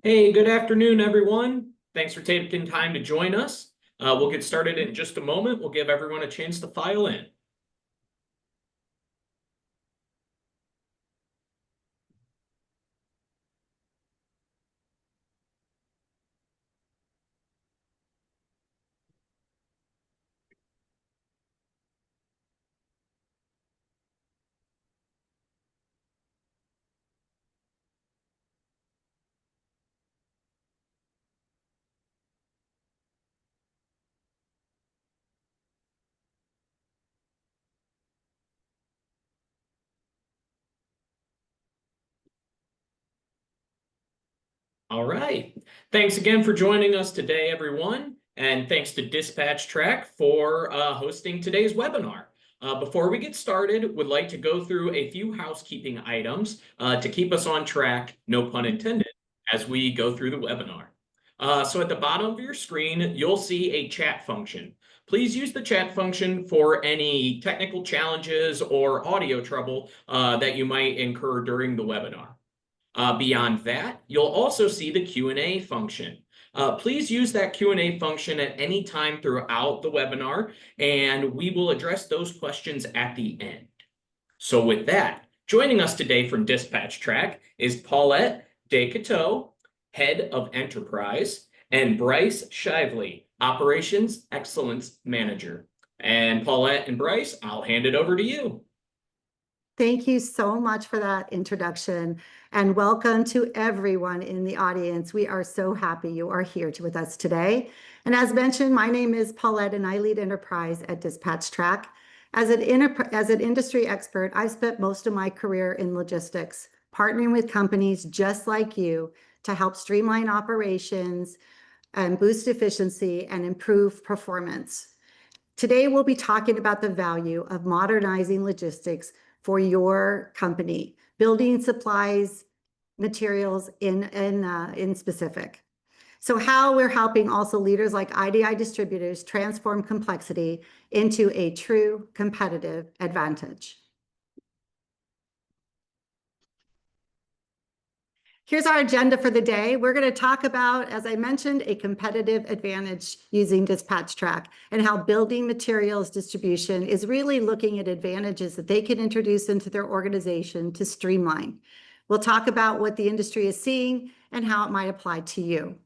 Hey, good afternoon, everyone. Thanks for taking time to join us. We'll get started in just a moment. We'll give everyone a chance to file in. All right. Thanks again for joining us today, everyone. And thanks to Dispatch Track for hosting today's webinar. Before we get started, would like to go through a few housekeeping items to keep us on track, no pun intended, as we go through the webinar. So at the bottom of your screen, you'll see a chat function. Please use the chat function for any technical challenges or audio trouble that you might incur during the webinar. Beyond that, you'll also see the Q&A function. Please use that Q&A function at any time throughout the webinar, and we will address those questions at the end. So with that, joining us today from Dispatch Track is Paulette Descoteaux, Head of Enterprise, and Bryce Shively, Operations Excellence Manager. And Paulette and Bryce, I'll hand it over to you. Thank you so much for that introduction, and welcome to everyone in the audience. We are so happy you are here with us today. And as mentioned, my name is Paulette, and I lead Enterprise at Dispatch Track. As an industry expert, I've spent most of my career in logistics, partnering with companies just like you to help streamline operations and boost efficiency and improve performance. Today, we'll be talking about the value of modernizing logistics for your company, building supplies, materials in specific. So how we're helping also leaders like IDI distributors transform complexity into a true competitive advantage. Here's our agenda for the day. We're going to talk about, as I mentioned, a competitive advantage using Dispatch Track and how building materials distribution is really looking at advantages that they can introduce into their organization to streamline. We'll talk about what the industry is seeing and how it might apply to you.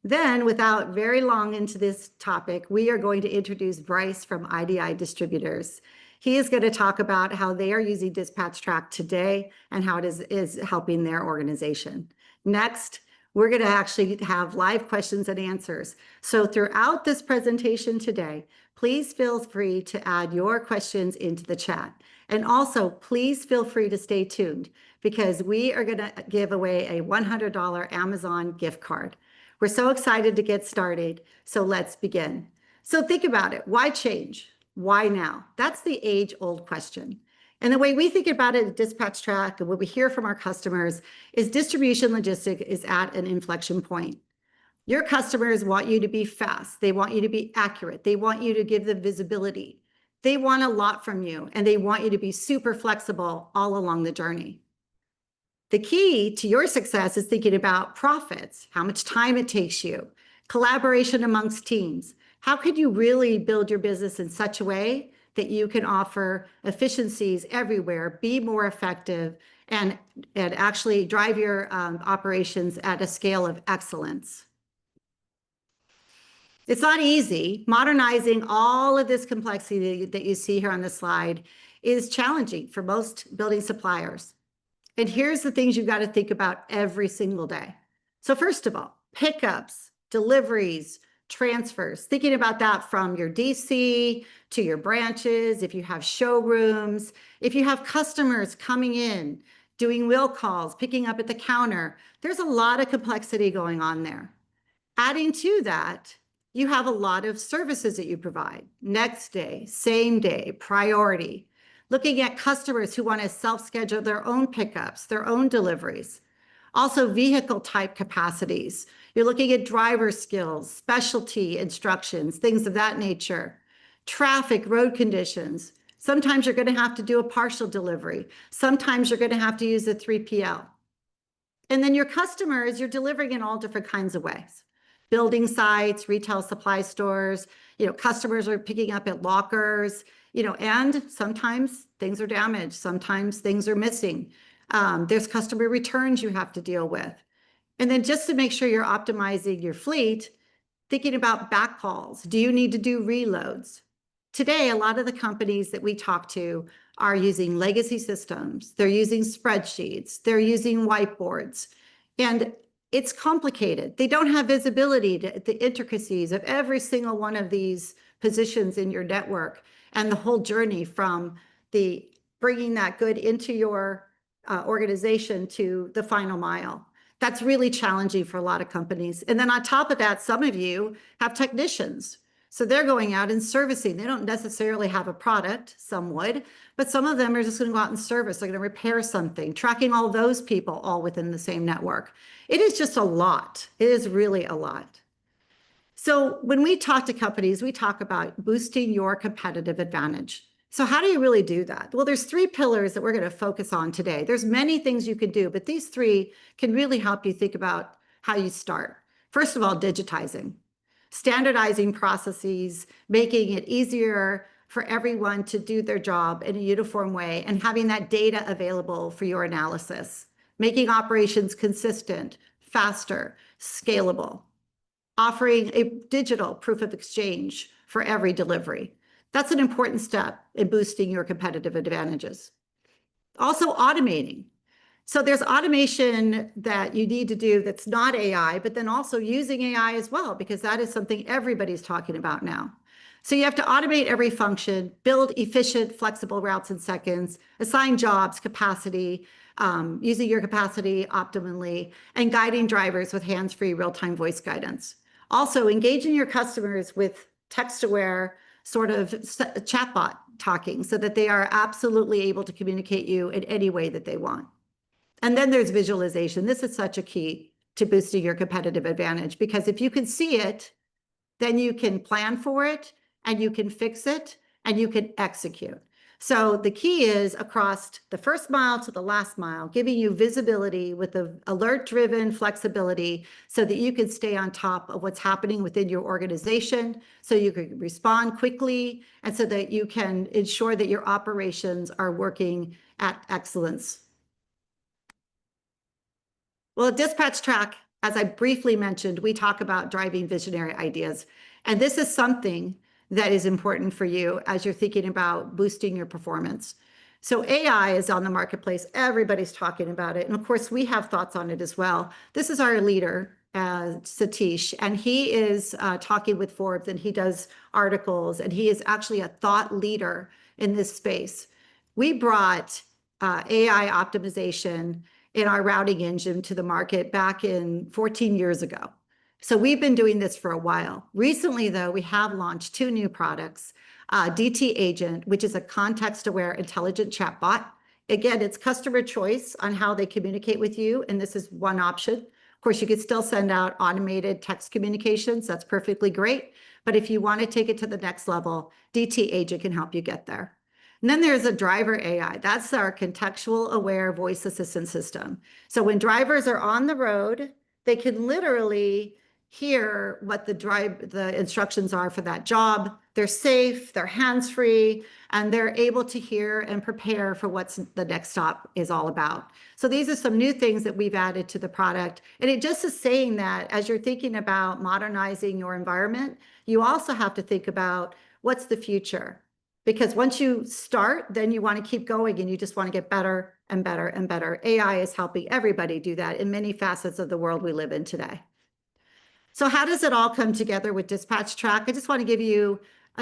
Then, without very long into this topic, we are going to introduce Bryce from IDI Distributors. He is going to talk about how they are using Dispatch Track today and how it is helping their organization. Next, we're going to actually have live questions and answers. So throughout this presentation today, please feel free to add your questions into the chat. And also, please feel free to stay tuned because we are going to give away a $100 Amazon gift card. We're so excited to get started, so let's begin. So think about it. Why change? Why now? That's the age-old question. And the way we think about it at Dispatch Track and what we hear from our customers is distribution logistics is at an inflection point. Your customers want you to be fast. They want you to be accurate. They want you to give them visibility. They want a lot from you, and they want you to be super flexible all along the journey. The key to your success is thinking about profits, how much time it takes you, collaboration amongst teams. How could you really build your business in such a way that you can offer efficiencies everywhere, be more effective, and actually drive your operations at a scale of excellence? It's not easy. Modernizing all of this complexity that you see here on the slide is challenging for most building suppliers. And here's the things you've got to think about every single day. So first of all, pickups, deliveries, transfers, thinking about that from your DC to your branches, if you have showrooms, if you have customers coming in, doing will calls, picking up at the counter, there's a lot of complexity going on there. Adding to that, you have a lot of services that you provide, next day, same day, priority. Looking at customers who want to self-schedule their own pickups, their own deliveries. Also vehicle type capacities. You're looking at driver skills, specialty instructions, things of that nature. Traffic, road conditions. Sometimes you're going to have to do a partial delivery. Sometimes you're going to have to use a 3PL. And then your customers, you're delivering in all different kinds of ways. Building sites, retail supply stores, customers are picking up at lockers, and sometimes things are damaged. Sometimes things are missing. There's customer returns you have to deal with. And then just to make sure you're optimizing your fleet, thinking about backcalls. Do you need to do reloads? Today, a lot of the companies that we talk to are using legacy systems. They're using spreadsheets. They're using whiteboards. And it's complicated. They don't have visibility to the intricacies of every single one of these positions in your network and the whole journey from the bringing that good into your organization to the final mile. That's really challenging for a lot of companies. And then on top of that, some of you have technicians. So they're going out and servicing. They don't necessarily have a product, some would, but some of them are just going to go out and service. They're going to repair something, tracking all those people all within the same network. It is just a lot. It is really a lot. So when we talk to companies, we talk about boosting your competitive advantage. So how do you really do that? Well, there's 3 pillars that we're going to focus on today. There's many things you can do, but these 3 can really help you think about how you start. First of all, digitizing, standardizing processes, making it easier for everyone to do their job in a uniform way, and having that data available for your analysis, making operations consistent, faster, scalable, offering a digital proof of exchange for every delivery. That's an important step in boosting your competitive advantages. Also, automating. So there's automation that you need to do that's not AI, but then also using AI as well, because that is something everybody's talking about now. So you have to automate every function, build efficient, flexible routes in seconds, assign jobs, capacity, using your capacity optimally, and guiding drivers with hands-free real-time voice guidance. Also, engaging your customers with text-aware sort of chatbot talking so that they are absolutely able to communicate you in any way that they want. And then there's visualization. This is such a key to boosting your competitive advantage, because if you can see it, then you can plan for it and you can fix it and you can execute. So the key is across the first mile to the last mile, giving you visibility with the alert-driven flexibility so that you can stay on top of what's happening within your organization, so you can respond quickly, and so that you can ensure that your operations are working at excellence. Well, at Dispatch Track, as I briefly mentioned, we talk about driving visionary ideas. And this is something that is important for you as you're thinking about boosting your performance. So AI is on the marketplace. Everybody's talking about it. And of course, we have thoughts on it as well. This is our leader, Satish, and he is talking with Forbes, and he does articles, and he is actually a thought leader in this space. We brought AI optimization in our routing engine to the market back in 14 years ago. So we've been doing this for a while. Recently, though, we have launched 2 new products, DT Agent, which is a context-aware intelligent chatbot. Again, it's customer choice on how they communicate with you, and this is one option. Of course, you could still send out automated text communications. That's perfectly great. But if you want to take it to the next level, DT Agent can help you get there. And then there's a driver AI. That's our contextual aware voice assistant system. So when drivers are on the road, they can literally hear what the instructions are for that job. They're safe, they're hands-free, and they're able to hear and prepare for what's the next stop is all about. So these are some new things that we've added to the product. And it just is saying that as you're thinking about modernizing your environment, you also have to think about what's the future. Because once you start, then you want to keep going and you just want to get better and better and better. AI is helping everybody do that in many facets of the world we live in today. So how does it all come together with Dispatch Track? I just want to give you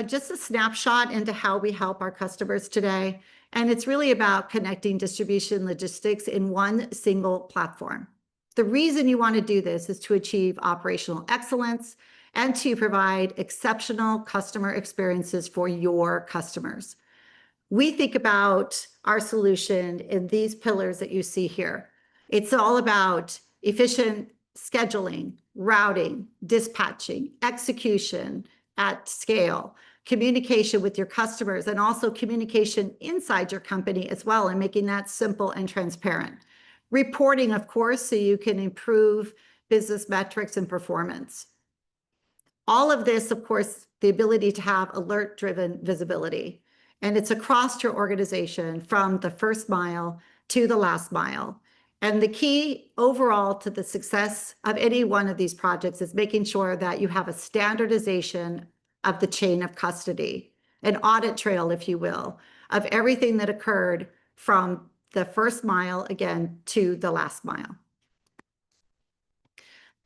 just a snapshot into how we help our customers today. And it's really about connecting distribution logistics in one single platform. The reason you want to do this is to achieve operational excellence and to provide exceptional customer experiences for your customers. We think about our solution in these pillars that you see here. It's all about efficient scheduling, routing, dispatching, execution at scale, communication with your customers, and also communication inside your company as well, and making that simple and transparent. Reporting, of course, so you can improve business metrics and performance. All of this, of course, the ability to have alert-driven visibility. And it's across your organization from the first mile to the last mile. And the key overall to the success of any one of these projects is making sure that you have a standardization of the chain of custody, an audit trail, if you will, of everything that occurred from the first mile, again, to the last mile.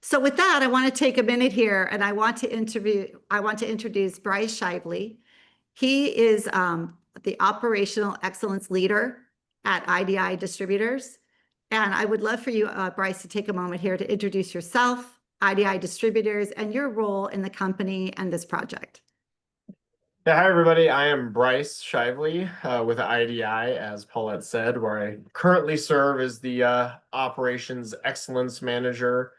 So with that, I want to take a minute here and I want to introduce Bryce Shively. He is the operational excellence leader at IDI Distributors. And I would love for you, Bryce, to take a moment here to introduce yourself, IDI Distributors, and your role in the company and this project. Yeah, hi everybody. I am Bryce Shively with IDI, as Paulette said, where I currently serve as the Operations Excellence Manager,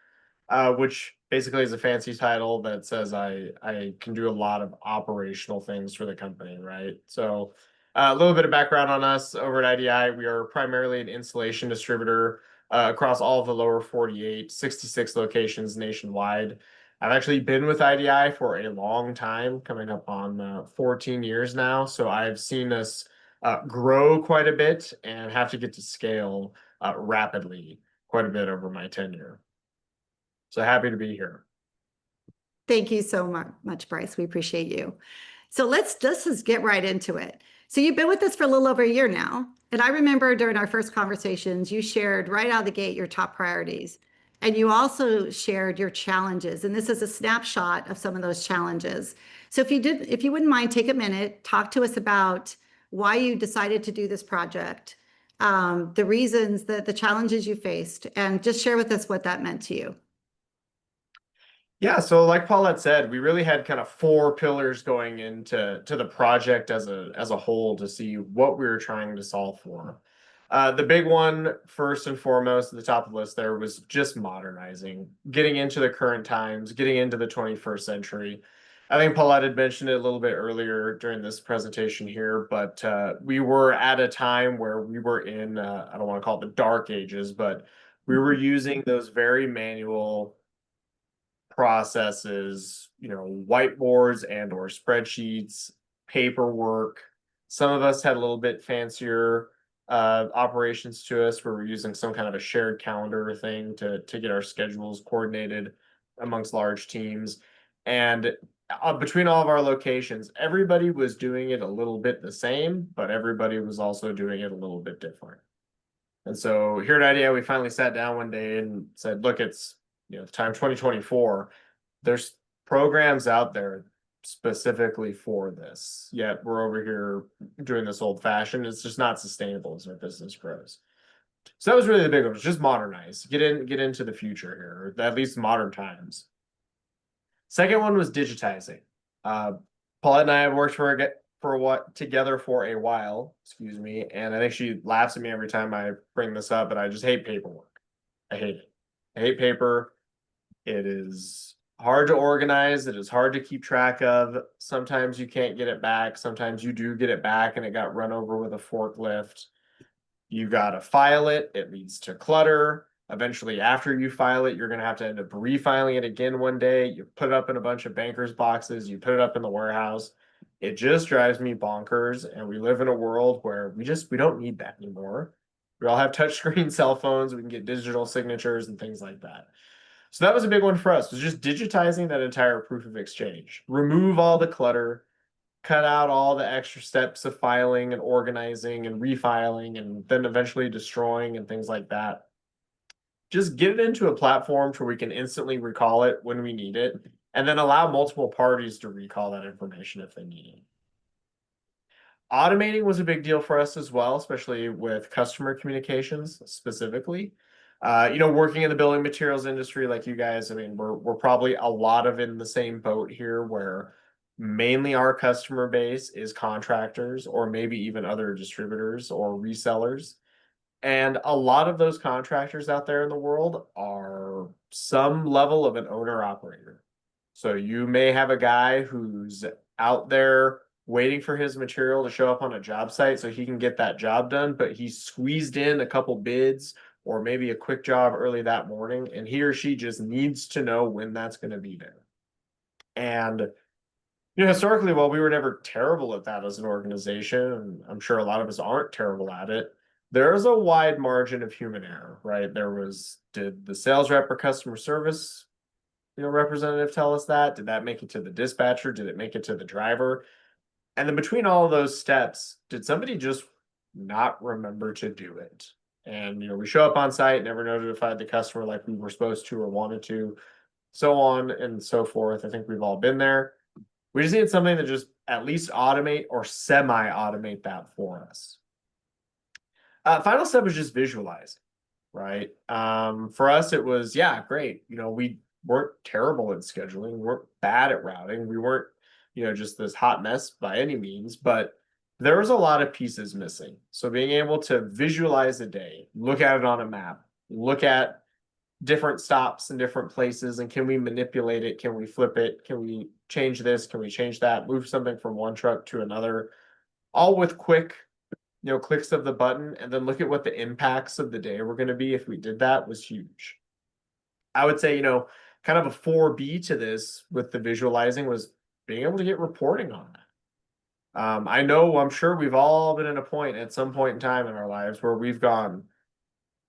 which basically is a fancy title that says I can do a lot of operational things for the company, right? So a little bit of background on us over at IDI. We are primarily an installation distributor across all of the lower 48, 66 locations nationwide. I've actually been with IDI for a long time, coming up on 14 years now. So I've seen us grow quite a bit and have to get to scale rapidly quite a bit over my tenure. So happy to be here. Thank you so much, Bryce. We appreciate you. So let's just get right into it. So you've been with us for a little over a year now. And I remember during our first conversations, you shared right out of the gate your top priorities. And you also shared your challenges. And this is a snapshot of some of those challenges. So if you wouldn't mind, take a minute, talk to us about why you decided to do this project, the reasons, the challenges you faced, and just share with us what that meant to you. Yeah, so like Paulette said, we really had kind of four pillars going into the project as a whole to see what we were trying to solve for. The big one, first and foremost, at the top of the list there was just modernizing, getting into the current times, getting into the 21st century. I think Paulette had mentioned it a little bit earlier during this presentation here, but we were at a time where we were in, I don't want to call it the dark ages, but we were using those very manual processes, whiteboards and or spreadsheets, paperwork. Some of us had a little bit fancier operations to us where we're using some kind of a shared calendar thing to get our schedules coordinated amongst large teams. And between all of our locations, everybody was doing it a little bit the same, but everybody was also doing it a little bit different. And so here at IDEA, we finally sat down one day and said, look, it's time 2024, there's programs out there specifically for this, yet we're over here doing this old fashioned. It's just not sustainable as our business grows. So that was really the big one, was just modernize, get into the future here, or at least modern times. Second one was digitizing. Paulette and I have worked together for a while, excuse me, and I think she laughs at me every time I bring this up, but I just hate paperwork. I hate it. I hate paper. It is hard to organize. It is hard to keep track of. Sometimes you can't get it back. Sometimes you do get it back and it got run over with a forklift. You got to file it. It leads to clutter. Eventually, after you file it, you're going to have to end up refiling it again one day. You put it up in a bunch of bankers' boxes. You put it up in the warehouse. It just drives me bonkers. And we live in a world where we don't need that anymore. We all have touchscreen cell phones. We can get digital signatures and things like that. So that was a big one for us, was just digitizing that entire proof of exchange. Remove all the clutter, cut out all the extra steps of filing and organizing and refiling and then eventually destroying and things like that. Just get it into a platform where we can instantly recall it when we need it, and then allow multiple parties to recall that information if they need it. Automating was a big deal for us as well, especially with customer communications specifically. Working in the building materials industry like you guys, I mean, we're probably a lot of in the same boat here where mainly our customer base is contractors or maybe even other distributors or resellers. And a lot of those contractors out there in the world are some level of an owner operator. So you may have a guy who's out there waiting for his material to show up on a job site so he can get that job done, but he's squeezed in a couple bids or maybe a quick job early that morning, and he or she just needs to know when that's going to be there. And historically, while we were never terrible at that as an organization, and I'm sure a lot of us aren't terrible at it, there's a wide margin of human error, right? Did the sales rep or customer service, representative tell us that? Did that make it to the dispatcher? Did it make it to the driver? And then between all of those steps, did somebody just not remember to do it? And, we show up on site, never notified the customer like we were supposed to or wanted to, so on and so forth. I think we've all been there. We just need something to just at least automate or semi-automate that for us. Final step was just visualizing, right? For us, it was, yeah, great. We weren't terrible at scheduling, we weren't bad at routing, we weren't, just this hot mess by any means, but there was a lot of pieces missing. So being able to visualize a day, look at it on a map, look at different stops in different places, and can we manipulate it? Can we flip it? Can we change this? Can we change that? Move something from one truck to another, all with quick, clicks of the button, and then look at what the impacts of the day were going to be if we did that was huge. I would say, kind of a 4B to this with the visualizing was being able to get reporting on that. I'm sure we've all been at a point at some point in time in our lives where we've gone,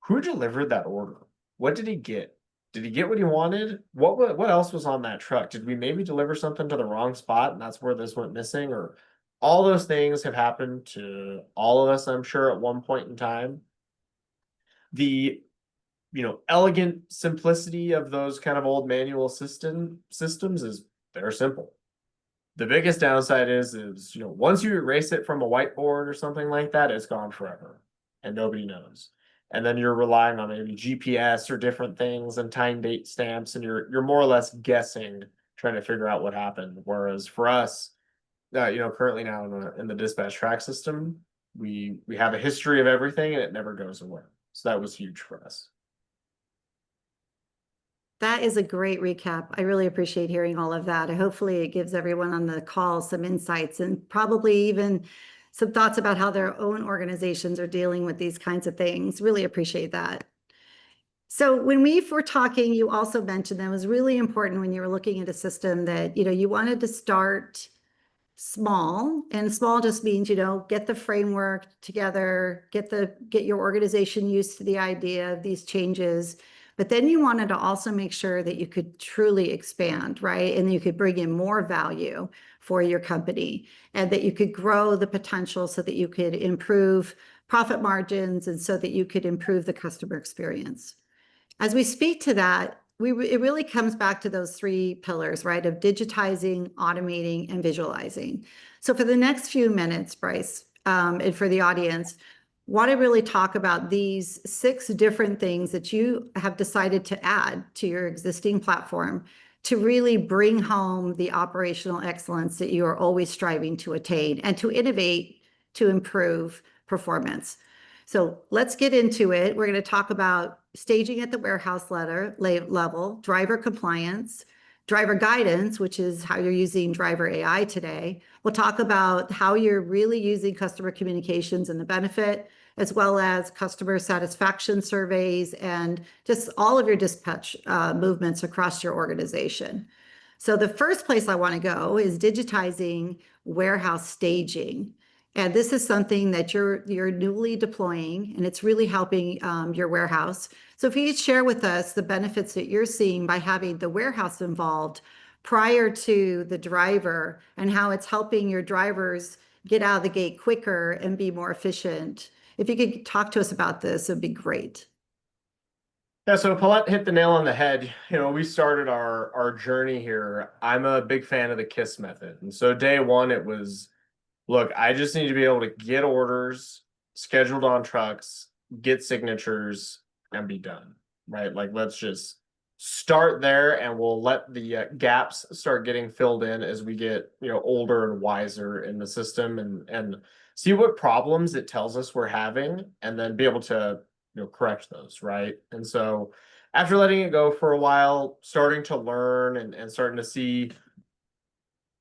who delivered that order? What did he get? Did he get what he wanted? What else was on that truck? Did we maybe deliver something to the wrong spot and that's where this went missing? Or all those things have happened to all of us, I'm sure, at one point in time. The elegant simplicity of those kind of old manual systems is they're simple. The biggest downside is once you erase it from a whiteboard or something like that, it's gone forever and nobody knows. And then you're relying on maybe GPS or different things and time date stamps, and you're more or less guessing, trying to figure out what happened. Whereas for us, currently now in the dispatch track system, we have a history of everything and it never goes away. So that was huge for us. That is a great recap. I really appreciate hearing all of that. Hopefully it gives everyone on the call some insights and probably even some thoughts about how their own organizations are dealing with these kinds of things. Really appreciate that. So when we were talking, you also mentioned that it was really important when you were looking at a system that, you wanted to start small, and small just means, get the framework together, get your organization used to the idea of these changes. But then you wanted to also make sure that you could truly expand, right? And you could bring in more value for your company, and that you could grow the potential so that you could improve profit margins and so that you could improve the customer experience. As we speak to that, it really comes back to those three pillars, right? Of digitizing, automating, and visualizing. So for the next few minutes, Bryce, and for the audience, want to really talk about these 6 different things that you have decided to add to your existing platform to really bring home the operational excellence that you are always striving to attain and to innovate to improve performance. So let's get into it. We're going to talk about staging at the warehouse level, driver compliance, driver guidance, which is how you're using driver AI today. We'll talk about how you're really using customer communications and the benefit, as well as customer satisfaction surveys and just all of your dispatch movements across your organization. So the first place I want to go is digitizing warehouse staging. And this is something that you're newly deploying, and it's really helping your warehouse. So if you could share with us the benefits that you're seeing by having the warehouse involved prior to the driver, and how it's helping your drivers get out of the gate quicker and be more efficient. If you could talk to us about this, it'd be great. Yeah, so Paulette hit the nail on the head. We started our journey here. I'm a big fan of the KISS method. And so day one, it was, look, I just need to be able to get orders scheduled on trucks, get signatures, and be done, right? Like, let's just start there, and we'll let the gaps start getting filled in as we get, older and wiser in the system, and see what problems it tells us we're having, and then be able to, correct those, right? And so after letting it go for a while, starting to learn and starting to see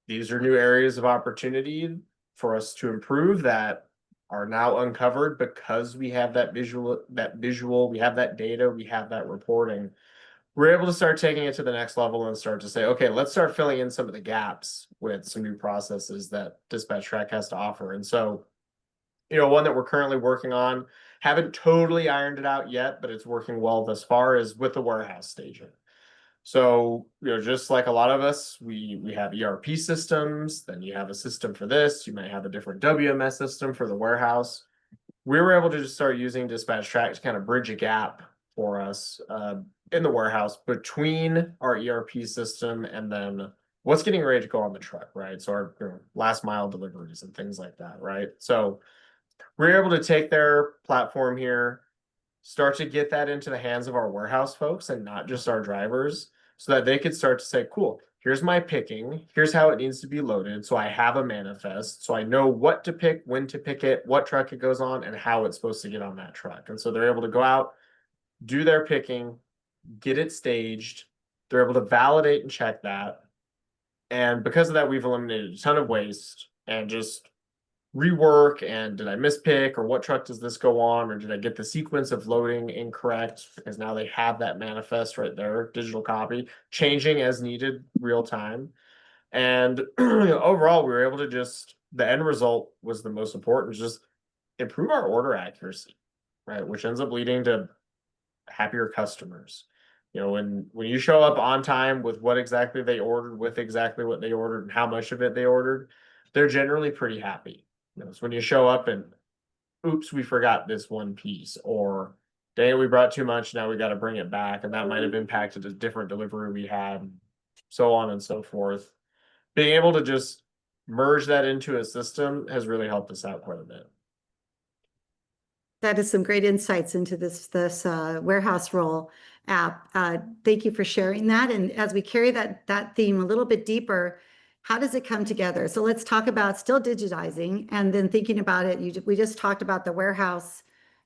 these are new areas of opportunity for us to improve that. are now uncovered because we have that visual, we have that data, we have that reporting. We're able to start taking it to the next level and start to say, okay, let's start filling in some of the gaps with some new processes that DispatchTrack has to offer. And so, one that we're currently working on, haven't totally ironed it out yet, but it's working well thus far, is with the warehouse staging. So, just like a lot of us, we have ERP systems, then you have a system for this, you might have a different WMS system for the warehouse. We were able to just start using DispatchTrack to kind of bridge a gap for us in the warehouse between our ERP system and then what's getting ready to go on the truck, right? So our last mile deliveries and things like that, right? So we're able to take their platform here, start to get that into the hands of our warehouse folks and not just our drivers, so that they could start to say, cool, here's my picking, here's how it needs to be loaded. So I have a manifest, so I know what to pick, when to pick it, what truck it goes on, and how it's supposed to get on that truck. And so they're able to go out, do their picking, get it staged. They're able to validate and check that. And because of that, we've eliminated a ton of waste and just rework, and did I mispick, or what truck does this go on, or did I get the sequence of loading incorrect? Because now they have that manifest right there, digital copy, changing as needed, real time. And overall, we were able to the end result was the most important, just improve our order accuracy, right? Which ends up leading to happier customers. When you show up on time with what exactly they ordered, with exactly what they ordered, and how much of it they ordered, they're generally pretty happy. It's when you show up and, oops, we forgot this one piece, or dang, we brought too much, now we got to bring it back, and that might have impacted a different delivery we had, so on and so forth. Being able to just merge that into a system has really helped us out quite a bit. That is some great insights into this warehouse role app. Thank you for sharing that. And as we carry that theme a little bit deeper, how does it come together? So let's talk about still digitizing, and then thinking about it. We just talked about the warehouse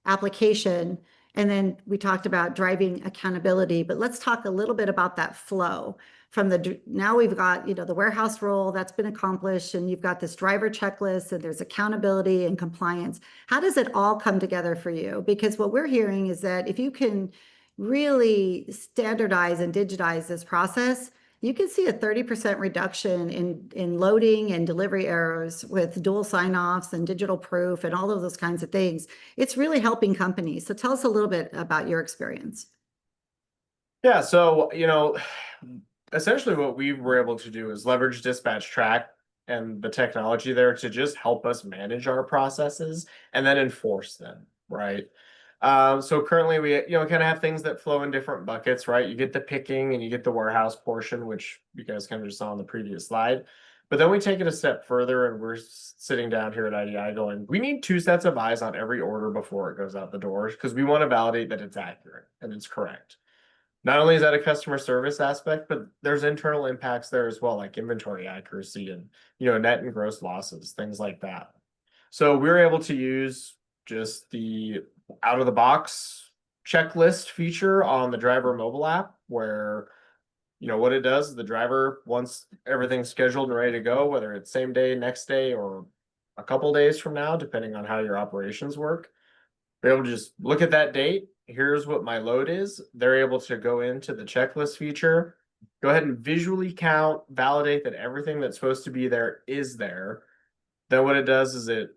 application, and then we talked about driving accountability. But let's talk a little bit about that flow from now we've got, the warehouse role that's been accomplished, and you've got this driver checklist, and there's accountability and compliance. How does it all come together for you? Because what we're hearing is that if you can really standardize and digitize this process, you can see a 30% reduction in loading and delivery errors with dual sign-offs and digital proof and all of those kinds of things. It's really helping companies. So tell us a little bit about your experience. Yeah, so, essentially what we were able to do is leverage DispatchTrack and the technology there to just help us manage our processes and then enforce them, right? So currently we, kind of have things that flow in different buckets, right? You get the picking and you get the warehouse portion, which you guys kind of just saw on the previous slide. But then we take it a step further, and we're sitting down here at IDI going, we need 2 sets of eyes on every order before it goes out the door, because we want to validate that it's accurate and it's correct. Not only is that a customer service aspect, but there's internal impacts there as well, like inventory accuracy and, net and gross losses, things like that. So we were able to use just the out of the box checklist feature on the driver mobile app, where, what it does is the driver, once everything's scheduled and ready to go, whether it's same day, next day, or a couple days from now, depending on how your operations work, they're able to just look at that date. Here's what my load is. They're able to go into the checklist feature, go ahead and visually count, validate that everything that's supposed to be there is there. Then what it does is it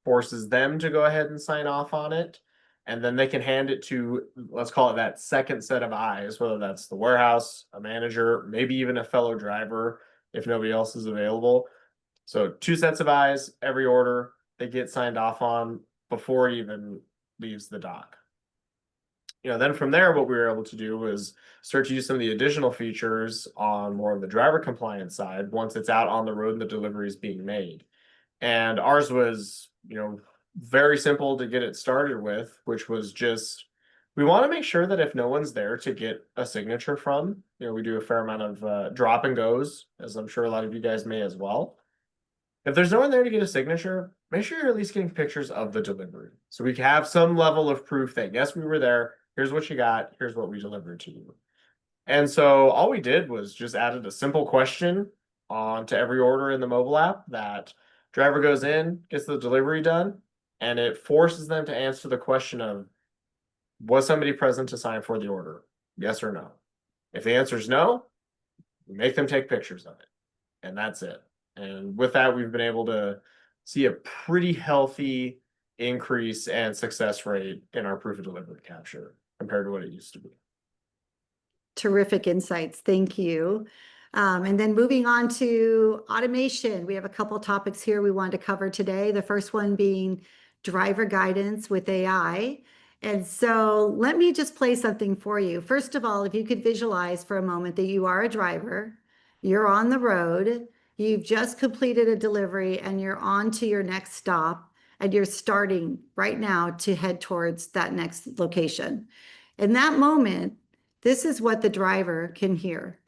forces them to go ahead and sign off on it. And then they can hand it to, let's call it that second set of eyes, whether that's the warehouse, a manager, maybe even a fellow driver, if nobody else is available. So 2 sets of eyes, every order they get signed off on before it even leaves the dock. Then from there, what we were able to do was start to use some of the additional features on more of the driver compliance side once it's out on the road and the delivery is being made. And ours was, very simple to get it started with, which was just, we want to make sure that if no one's there to get a signature from, we do a fair amount of drop and goes, as I'm sure a lot of you guys may as well. If there's no one there to get a signature, make sure you're at least getting pictures of the delivery, so we can have some level of proof that, yes, we were there. Here's what you got. Here's what we delivered to you. And so all we did was just added a simple question onto every order in the mobile app that driver goes in, gets the delivery done. And it forces them to answer the question of, was somebody present to sign for the order? Yes or no? If the answer is no, we make them take pictures of it. And that's it. And with that, we've been able to see a pretty healthy increase and success rate in our proof of delivery capture compared to what it used to be. Terrific insights. Thank you. And then moving on to automation, we have a couple topics here we wanted to cover today. The first one being driver guidance with AI. And so let me just play something for you. First of all, if you could visualize for a moment that you are a driver, you're on the road, you've just completed a delivery, and you're on to your next stop, and you're starting right now to head towards that next location. In that moment, this is what the driver can hear.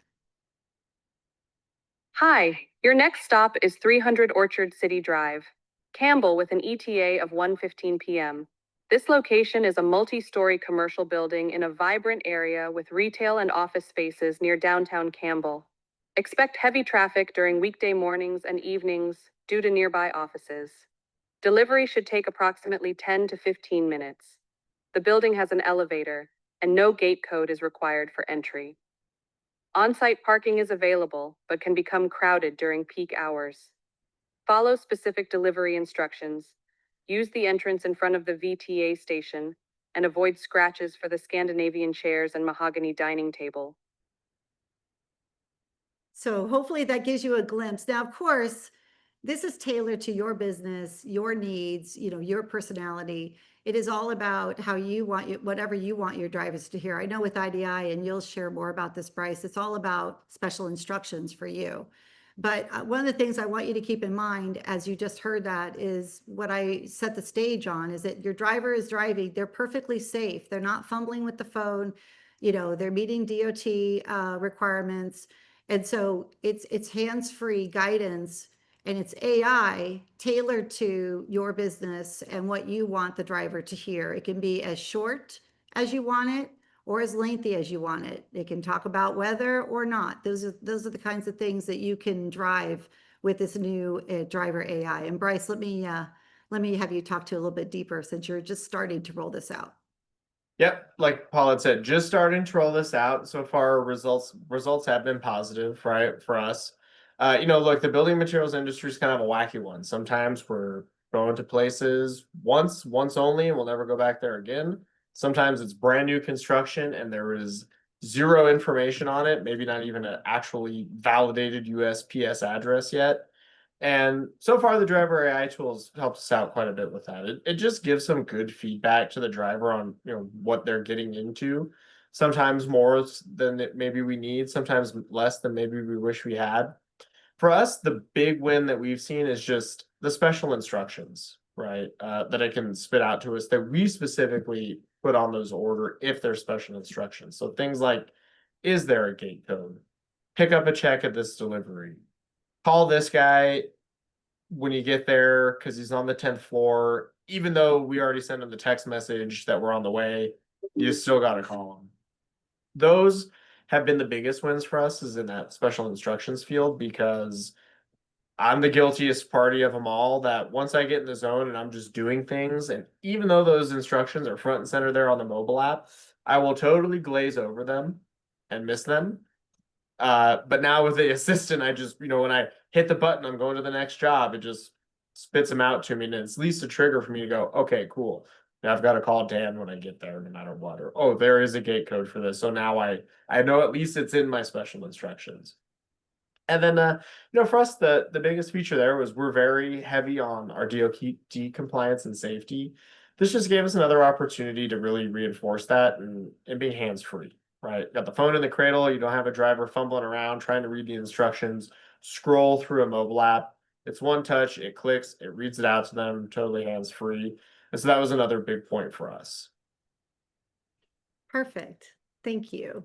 Hi, your next stop is 300 Orchard City Drive, Campbell, with an ETA of 1:15 p.m. This location is a multi-story commercial building in a vibrant area with retail and office spaces near downtown Campbell. Expect heavy traffic during weekday mornings and evenings due to nearby offices. Delivery should take approximately 10 to 15 minutes. The building has an elevator, and no gate code is required for entry. On-site parking is available, but can become crowded during peak hours. Follow specific delivery instructions. Use the entrance in front of the VTA station, and avoid scratches for the Scandinavian chairs and mahogany dining table. So hopefully that gives you a glimpse. Now, of course, this is tailored to your business, your needs, your personality. It is all about how you want whatever you want your drivers to hear. I know with IDI, and you'll share more about this, Bryce, it's all about special instructions for you. But one of the things I want you to keep in mind, as you just heard that, is what I set the stage on, is that your driver is driving. They're perfectly safe. They're not fumbling with the phone. They're meeting DOT requirements. And so it's hands-free guidance, and it's AI tailored to your business and what you want the driver to hear. It can be as short as you want it or as lengthy as you want it. It can talk about weather or not. Those are the kinds of things that you can drive with this new driver AI. And Bryce, let me have you talk to a little bit deeper, since you're just starting to roll this out. Yep, like Paul had said, just starting to roll this out. So far, results have been positive, right, for us. Look, the building materials industry is kind of a wacky one. Sometimes we're going to places once only, and we'll never go back there again. Sometimes it's brand new construction and there is zero information on it, maybe not even an actually validated USPS address yet. And so far, the driver AI tools helped us out quite a bit with that. It just gives some good feedback to the driver on what they're getting into. Sometimes more than maybe we need, sometimes less than maybe we wish we had. For us, the big win that we've seen is just the special instructions, right? That it can spit out to us that we specifically put on those order if they're special instructions. So things like, is there a gate code? Pick up a check at this delivery. Call this guy when you get there because he's on the 10th floor. Even though we already sent him the text message that we're on the way, you still got to call him. Those have been the biggest wins for us, is in that special instructions field, because I'm the guiltiest party of them all, that once I get in the zone and I'm just doing things, and even though those instructions are front and center there on the mobile app, I will totally glaze over them and miss them. But now with the assistant, I just, when I hit the button, I'm going to the next job, it just spits them out to me, and it's at least a trigger for me to go, okay, cool. Now I've got to call Dan when I get there, no matter what. Or, oh, there is a gate code for this. So now I know at least it's in my special instructions. And then, for us, the biggest feature there was we're very heavy on our DOT compliance and safety. This just gave us another opportunity to really reinforce that and be hands-free, right? Got the phone in the cradle. You don't have a driver fumbling around trying to read the instructions, scroll through a mobile app. It's one touch, it clicks, it reads it out to them, totally hands-free. And so that was another big point for us. Perfect. Thank you.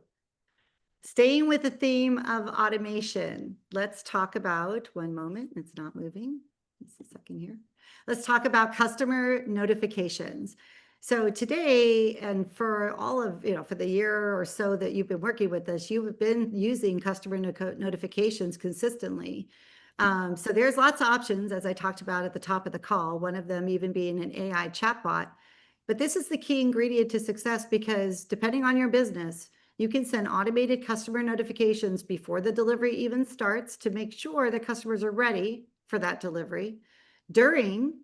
Staying with the theme of automation, let's talk about, one moment, it's not moving. Just a second here. Let's talk about customer notifications. So today, and for all of, for the year or so that you've been working with us, you've been using customer notifications consistently. So there's lots of options, as I talked about at the top of the call, one of them even being an AI chatbot. But this is the key ingredient to success because depending on your business, you can send automated customer notifications before the delivery even starts to make sure that customers are ready for that delivery, during,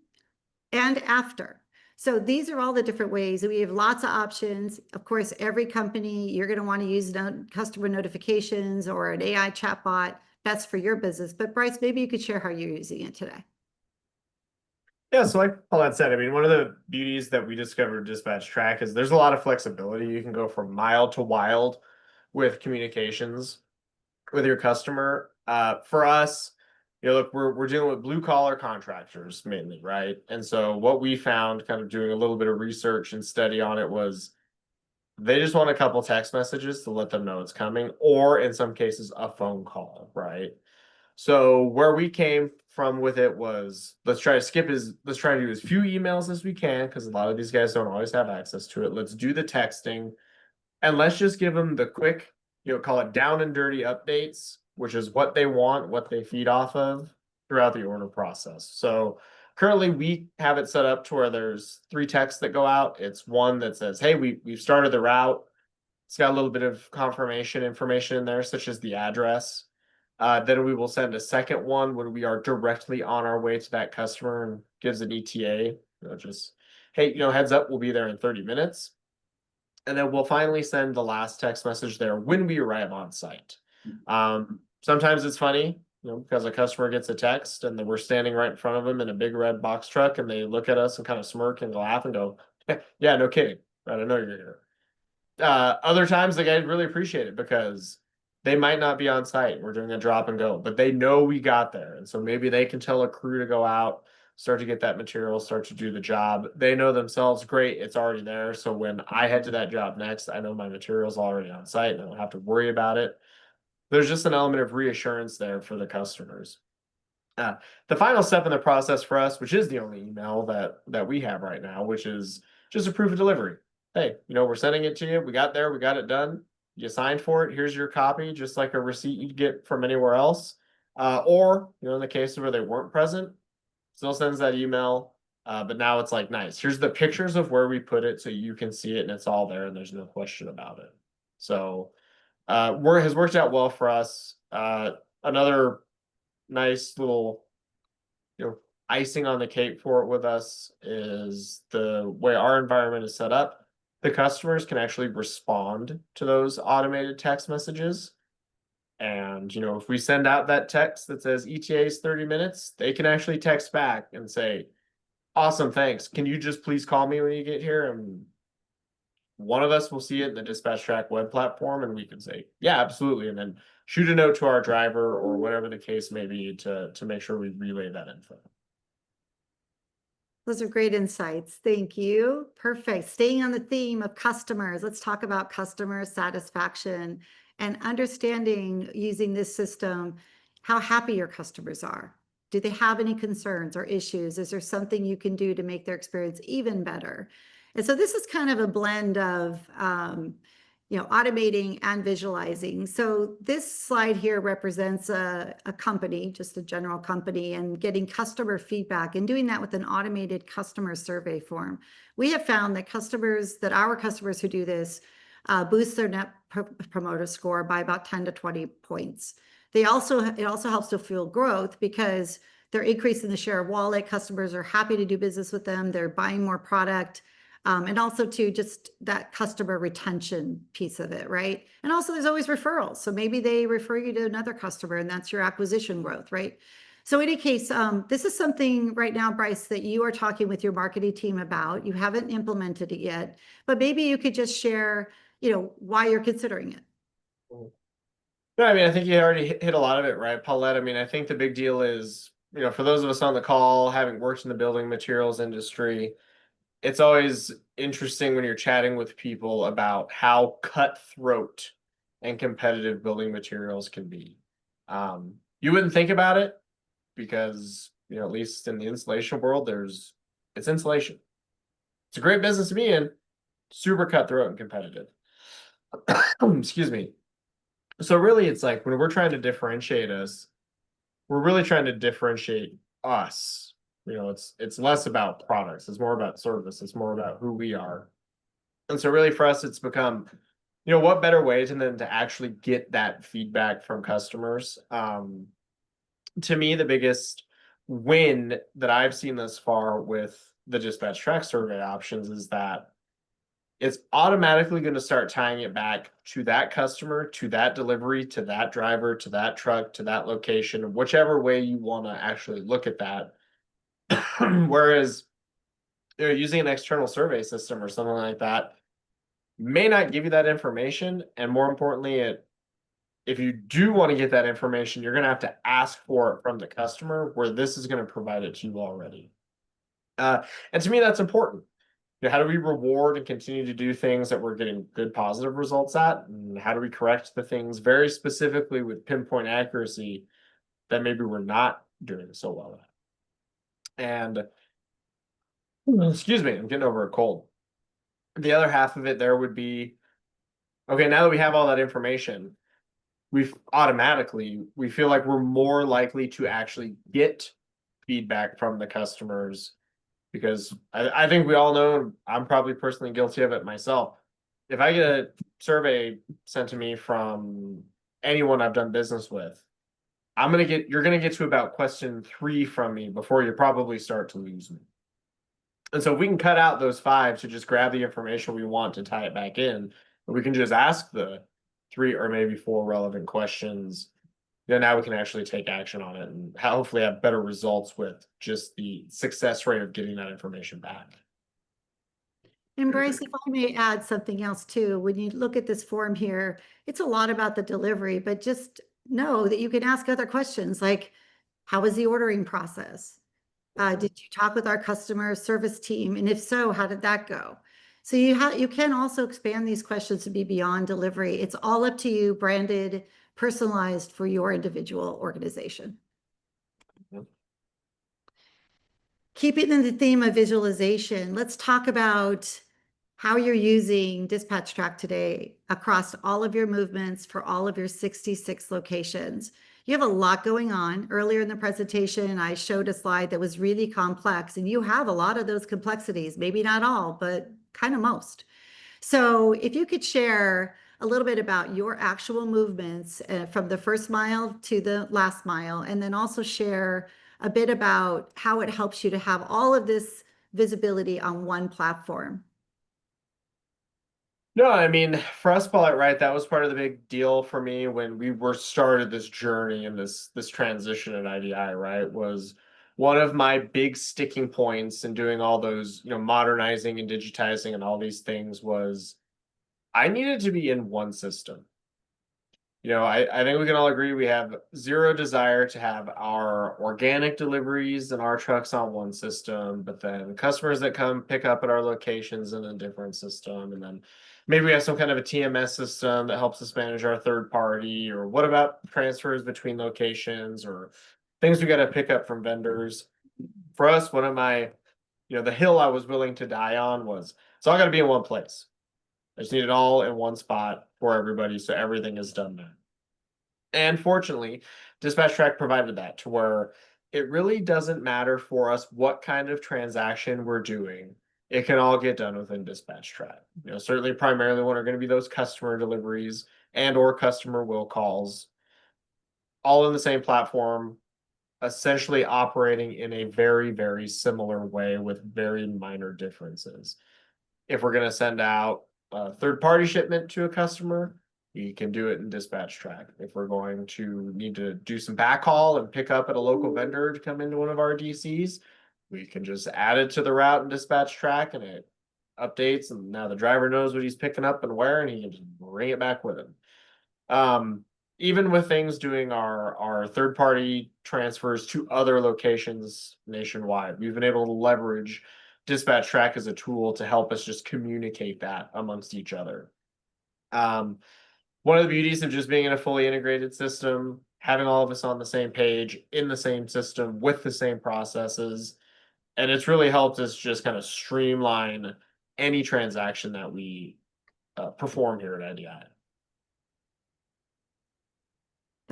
and after. So these are all the different ways. We have lots of options. Of course, every company, you're going to want to use customer notifications or an AI chatbot. That's for your business. But Bryce, maybe you could share how you're using it today. Yeah, so like Paulette said, I mean, one of the beauties that we discovered Dispatch Track is there's a lot of flexibility. You can go from mild to wild with communications with your customer. For us, look, we're dealing with blue collar contractors mainly, right? And so what we found, kind of doing a little bit of research and study on it, was they just want a couple text messages to let them know it's coming, or in some cases, a phone call, right? So where we came from with it was let's try to do as few emails as we can, because a lot of these guys don't always have access to it. Let's do the texting, and let's just give them the quick, call it down and dirty updates, which is what they want, what they feed off of throughout the order process. So currently we have it set up to where there's 3 texts that go out. It's one that says, hey, we've started the route. It's got a little bit of confirmation information in there, such as the address. Then we will send a second one when we are directly on our way to that customer and gives an ETA, just, hey, heads up, we'll be there in 30 minutes. And then we'll finally send the last text message there when we arrive on site. Sometimes it's funny, because a customer gets a text and then we're standing right in front of them in a big red box truck and they look at us and kind of smirk and laugh and go, yeah, no kidding. Right, I know you're here. Other times the guys really appreciate it because they might not be on site. We're doing a drop and go, but they know we got there. And so maybe they can tell a crew to go out, start to get that material, start to do the job. They know themselves, great, it's already there. So when I head to that job next, I know my material's already on site and I don't have to worry about it. There's just an element of reassurance there for the customers. The final step in the process for us, which is the only email that we have right now, which is just a proof of delivery. Hey, we're sending it to you. We got there. We got it done. You signed for it. Here's your copy, just like a receipt you'd get from anywhere else. Or, in the case where they weren't present, still sends that email. But now it's like, nice. Here's the pictures of where we put it so you can see it and it's all there and there's no question about it. So has worked out well for us. Another nice little icing on the cake for it with us is the way our environment is set up. The customers can actually respond to those automated text messages. And, if we send out that text that says ETA is 30 minutes, they can actually text back and say, awesome, thanks. Can you just please call me when you get here? And one of us will see it in the Dispatch Track web platform and we can say, yeah, absolutely. And then shoot a note to our driver or whatever the case may be to make sure we relay that info. Those are great insights. Thank you. Perfect. Staying on the theme of customers, let's talk about customer satisfaction and understanding, using this system, how happy your customers are. Do they have any concerns or issues? Is there something you can do to make their experience even better? And so this is kind of a blend of automating and visualizing. So this slide here represents a company, just a general company, and getting customer feedback and doing that with an automated customer survey form. We have found that our customers who do this boost their net promoter score by about 10 to 20 points. It also helps to fuel growth because they're increasing the share of wallet. Customers are happy to do business with them. They're buying more product. And also to just that customer retention piece of it, right? And also there's always referrals. So maybe they refer you to another customer and that's your acquisition growth, right? So in any case, this is something right now, Bryce, that you are talking with your marketing team about. You haven't implemented it yet, but maybe you could just share, why you're considering it. No, I mean, I think you already hit a lot of it, right, Paulette? I mean, I think the big deal is, for those of us on the call, having worked in the building materials industry, it's always interesting when you're chatting with people about how cutthroat and competitive building materials can be. You wouldn't think about it because, at least in the insulation world, it's insulation. It's a great business to be in, super cutthroat and competitive. Excuse me. So really, it's like when we're trying to differentiate us, we're really trying to differentiate us. You know, it's less about products, it's more about service, it's more about who we are. And so really for us, it's become, you know, what better way than to actually get that feedback from customers. To me, the biggest win that I've seen thus far with the dispatch track survey options is that it's automatically going to start tying it back to that customer, to that delivery, to that driver, to that truck, to that location, whichever way you want to actually look at that. Whereas, you know, using an external survey system or something like that may not give you that information. And more importantly, if you do want to get that information, you're going to have to ask for it from the customer, where this is going to provide it to you already. And to me, that's important. You know, how do we reward and continue to do things that we're getting good positive results at? And how do we correct the things very specifically with pinpoint accuracy that maybe we're not doing so well at? And excuse me, I'm getting over a cold. The other half of it there would be, okay, now that we have all that information, we feel like we're more likely to actually get feedback from the customers, because I think we all know, I'm probably personally guilty of it myself. If I get a survey sent to me from anyone I've done business with, you're gonna get to about question 3 from me before you probably start to lose me. And so if we can cut out those 5 to just grab the information we want to tie it back in, but we can just ask the 3 or maybe 4 relevant questions, then now we can actually take action on it and hopefully have better results with just the success rate of getting that information back. And Bryce, if I may add something else too, when you look at this form here, it's a lot about the delivery, but just know that you can ask other questions like, how was the ordering process? Did you talk with our customer service team? And if so, how did that go? So you can also expand these questions to be beyond delivery. It's all up to you, branded, personalized for your individual organization. Yep. Keeping in the theme of visualization, let's talk about how you're using Dispatch Track today across all of your movements for all of your 66 locations. You have a lot going on. Earlier in the presentation, I showed a slide that was really complex, and you have a lot of those complexities, maybe not all, but kind of most. So if you could share a little bit about your actual movements from the first mile to the last mile, and then also share a bit about how it helps you to have all of this visibility on one platform. No, I mean, for us, Paul, right, that was part of the big deal for me when we were started this journey and this transition at IDI, right? Was one of my big sticking points in doing all those, you know, modernizing and digitizing and all these things was I needed to be in one system. You know, I think we can all agree we have zero desire to have our organic deliveries and our trucks on one system, but then customers that come pick up at our locations in a different system. And then maybe we have some kind of a TMS system that helps us manage our third party, or what about transfers between locations or things we got to pick up from vendors. For us, one of my, you know, the hill I was willing to die on was, it's all got to be in one place. I just need it all in one spot for everybody, so everything is done there. And fortunately, Dispatch Track provided that to where it really doesn't matter for us what kind of transaction we're doing. It can all get done within Dispatch Track. You know, certainly primarily when are going to be those customer deliveries and or customer will calls, all in the same platform, essentially operating in a very, very similar way with very minor differences. If we're going to send out a third-party shipment to a customer, we can do it in Dispatch Track. If we're going to need to do some backhaul and pick up at a local vendor to come into one of our DCs, we can just add it to the route in Dispatch Track and it updates, and now the driver knows what he's picking up and where, and he can just bring it back with him. Even with things doing our third-party transfers to other locations nationwide, we've been able to leverage Dispatch Track as a tool to help us just communicate that amongst each other. One of the beauties of just being in a fully integrated system, having all of us on the same page, in the same system, with the same processes, and it's really helped us just kind of streamline any transaction that we perform here at IDI.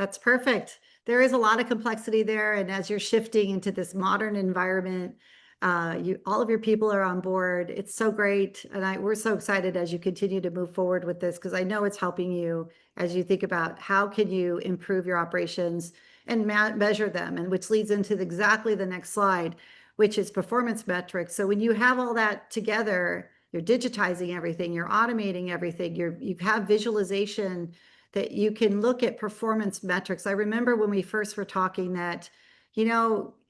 That's perfect. There is a lot of complexity there, and as you're shifting into this modern environment, all of your people are on board. It's so great, and we're so excited as you continue to move forward with this, because I know it's helping you as you think about how can you improve your operations and measure them, and which leads into exactly the next slide, which is performance metrics. So when you have all that together, you're digitizing everything, you're automating everything, you have visualization that you can look at performance metrics. I remember when we first were talking that, you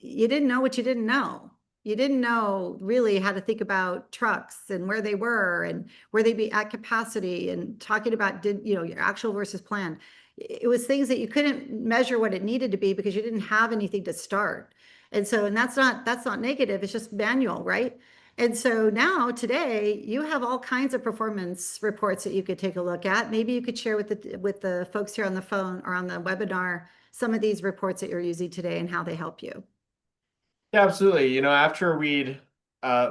didn't know what you didn't know. You didn't know really how to think about trucks and where they were and where they'd be at capacity, and talking about, your actual versus plan. It was things that you couldn't measure what it needed to be because you didn't have anything to start. And that's not negative. It's just manual, right? And so now today you have all kinds of performance reports that you could take a look at. Maybe you could share with the folks here on the phone or on the webinar some of these reports that you're using today and how they help you. Yeah, absolutely. After we'd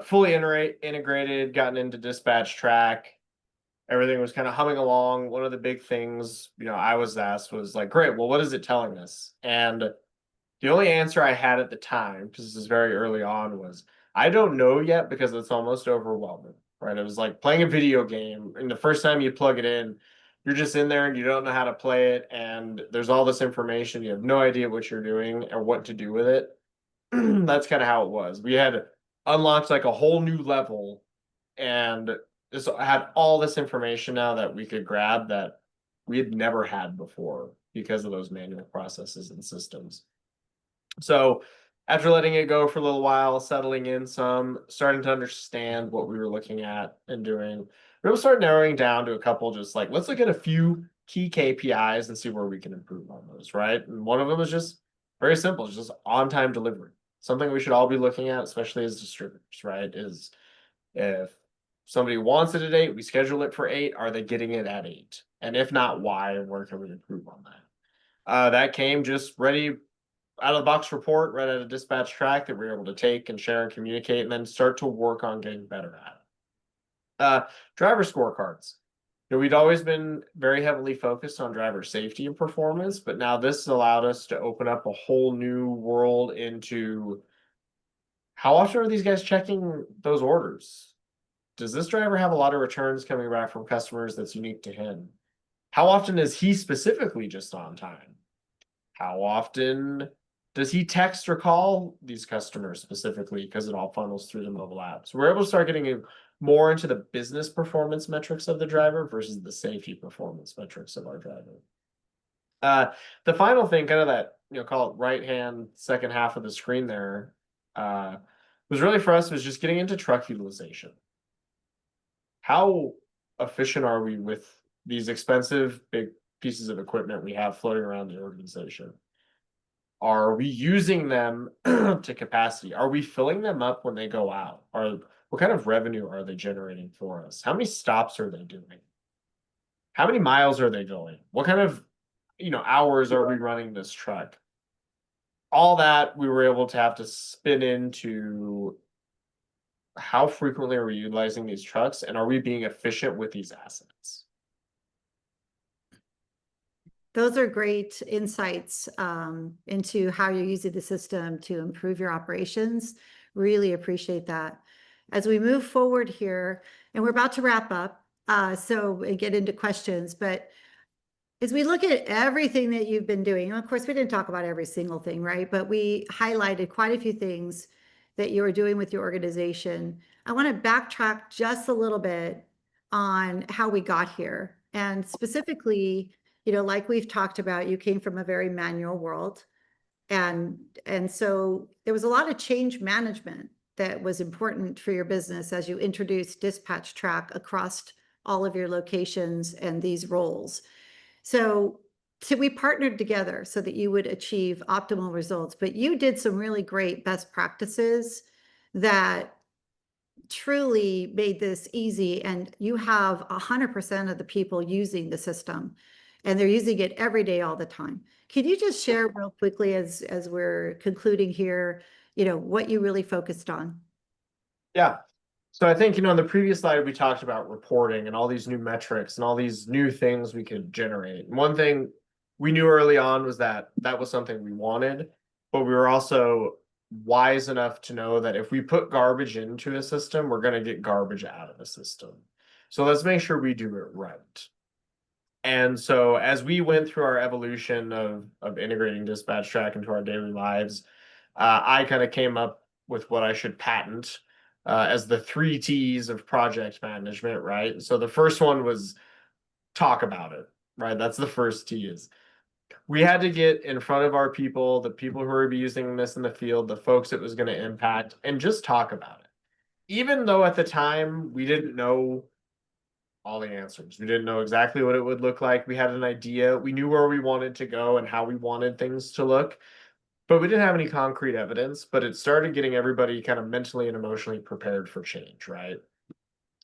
fully integrated, gotten into dispatch track, everything was kind of humming along. One of the big things, I was asked was like, great, well, what is it telling us? And the only answer I had at the time, because this is very early on, was I don't know yet because it's almost overwhelming, right? It was like playing a video game, and the first time you plug it in, you're just in there and you don't know how to play it, and there's all this information. You have no idea what you're doing or what to do with it. That's kind of how it was. We had unlocked like a whole new level, and just had all this information now that we could grab that we had never had before because of those manual processes and systems. So after letting it go for a little while, settling in some, starting to understand what we were looking at and doing, we'll start narrowing down to a couple, just like, let's look at a few key KPIs and see where we can improve on those, right? And one of them is just very simple, it's just on-time delivery. Something we should all be looking at, especially as distributors, right? Is if somebody wants it at 8, we schedule it for 8, are they getting it at 8? And if not, why, and where can we improve on that? That came just ready out of the box report right at a dispatch track that we're able to take and share and communicate, and then start to work on getting better at it. Driver scorecards. We'd always been very heavily focused on driver safety and performance, but now this allowed us to open up a whole new world into how often are these guys checking those orders? Does this driver have a lot of returns coming back from customers that's unique to him? How often is he specifically just on time? How often does he text or call these customers specifically, because it all funnels through the mobile app? So we're able to start getting more into the business performance metrics of the driver versus the safety performance metrics of our driver. The final thing, kind of that, call it right hand, second half of the screen there, was really for us was just getting into truck utilization. How efficient are we with these expensive, big pieces of equipment we have floating around the organization? Are we using them to capacity? Are we filling them up when they go out? What kind of revenue are they generating for us? How many stops are they doing? How many miles are they going? What kind of, hours are we running this truck? All that we were able to have to spin into how frequently are we utilizing these trucks, and are we being efficient with these assets? Those are great insights into how you're using the system to improve your operations. Really appreciate that. As we move forward here, and we're about to wrap up, and get into questions, but as we look at everything that you've been doing, and of course, we didn't talk about every single thing, right? But we highlighted quite a few things that you are doing with your organization. I want to backtrack just a little bit on how we got here. And specifically, like we've talked about, you came from a very manual world. And so there was a lot of change management that was important for your business as you introduced dispatch track across all of your locations and these roles. So we partnered together so that you would achieve optimal results, but you did some really great best practices that truly made this easy. And you have 100% of the people using the system, and they're using it every day, all the time. Can you just share real quickly as we're concluding here, what you really focused on? Yeah. So I think, on the previous slide, we talked about reporting and all these new metrics and all these new things we could generate. And one thing we knew early on was that that was something we wanted, but we were also wise enough to know that if we put garbage into a system, we're going to get garbage out of a system. So let's make sure we do it right. And so as we went through our evolution of integrating dispatch track into our daily lives, I kind of came up with what I should patent as the 3 T's of project management, right? So the first one was talk about it, right? That's the first T. Is we had to get in front of our people, the people who were using this in the field, the folks it was going to impact, and just talk about it. Even though at the time we didn't know all the answers. We didn't know exactly what it would look like. We had an idea. We knew where we wanted to go and how we wanted things to look, but we didn't have any concrete evidence. But it started getting everybody kind of mentally and emotionally prepared for change, right?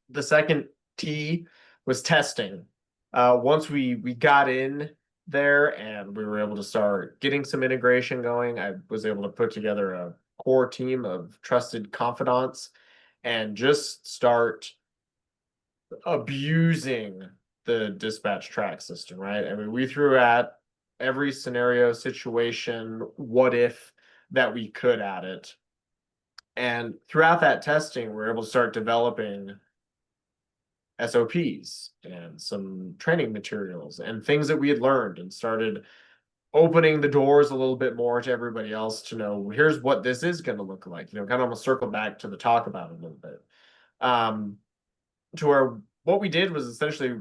The second T was testing. Once we got in there and we were able to start getting some integration going, I was able to put together a core team of trusted confidants and just start abusing the dispatch track system, right? I mean, we threw at every scenario, situation, what if that we could at it. And throughout that testing, we were able to start developing SOPs and some training materials and things that we had learned, and started opening the doors a little bit more to everybody else to know, here's what this is going to look like, kind of almost circle back to the talk about it a little bit. To where what we did was essentially,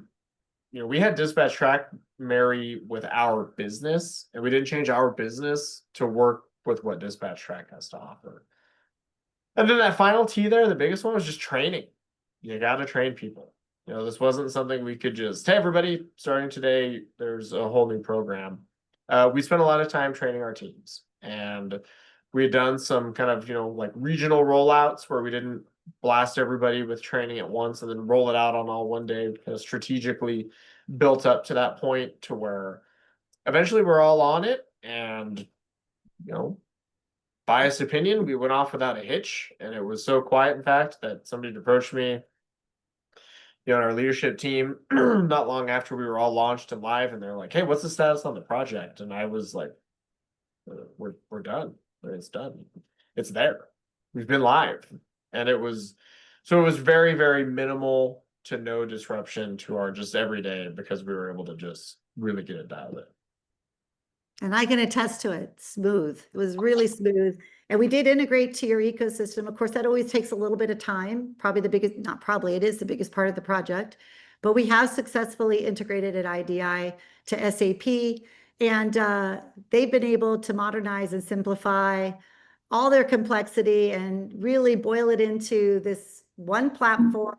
we had dispatch track marry with our business, and we didn't change our business to work with what dispatch track has to offer. And then that final T there, the biggest one, was just training. You got to train people. This wasn't something we could just, hey, everybody, starting today, there's a whole new program. We spent a lot of time training our teams, and we had done some kind of, like regional rollouts where we didn't blast everybody with training at once and then roll it out on all one day, because strategically built up to that point to where eventually we're all on it. And, biased opinion, we went off without a hitch, and it was so quiet, in fact, that somebody approached me, our leadership team, not long after we were all launched and live, and they're like, hey, what's the status on the project? And I was like, we're done. It's done. It's there. We've been live. And it was very, very minimal to no disruption to our just everyday, because we were able to just really get it dialed in. And I can attest to it. Smooth. It was really smooth. And we did integrate to your ecosystem. Of course, that always takes a little bit of time. Probably the biggest, not probably, it is the biggest part of the project. But we have successfully integrated at IDI to SAP. And they've been able to modernize and simplify all their complexity and really boil it into this one platform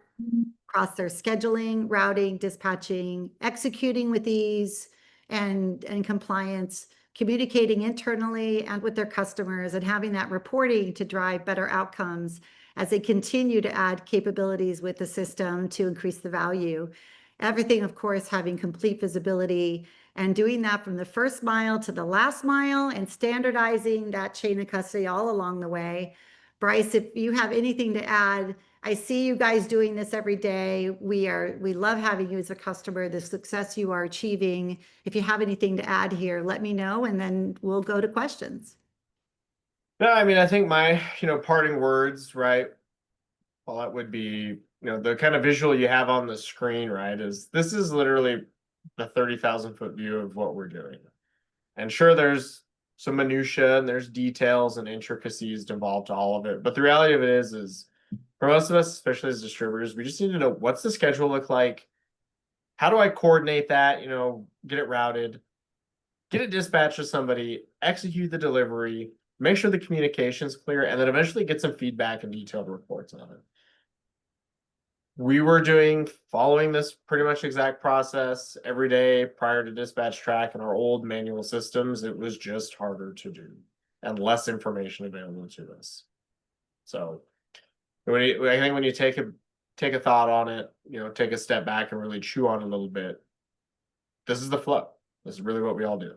across their scheduling, routing, dispatching, executing with ease and compliance, communicating internally and with their customers, and having that reporting to drive better outcomes as they continue to add capabilities with the system to increase the value. Everything, of course, having complete visibility and doing that from the first mile to the last mile, and standardizing that chain of custody all along the way. Bryce, if you have anything to add, I see you guys doing this every day. We love having you as a customer, the success you are achieving. If you have anything to add here, let me know, and then we'll go to questions. No, I mean, I think my, parting words, right? Well, that would be, the kind of visual you have on the screen, right? This is literally the 30,000-foot view of what we're doing. And sure, there's some minutia and there's details and intricacies involved to all of it. But the reality of it is for most of us, especially as distributors, we just need to know, what's the schedule look like? How do I coordinate that? Get it routed, get it dispatched to somebody, execute the delivery, make sure the communication is clear, and then eventually get some feedback and detailed reports on it. We were following this pretty much exact process every day prior to dispatch track in our old manual systems. It was just harder to do and less information available to us. So I think when you take a thought on it, take a step back and really chew on it a little bit, this is the flow. This is really what we all do.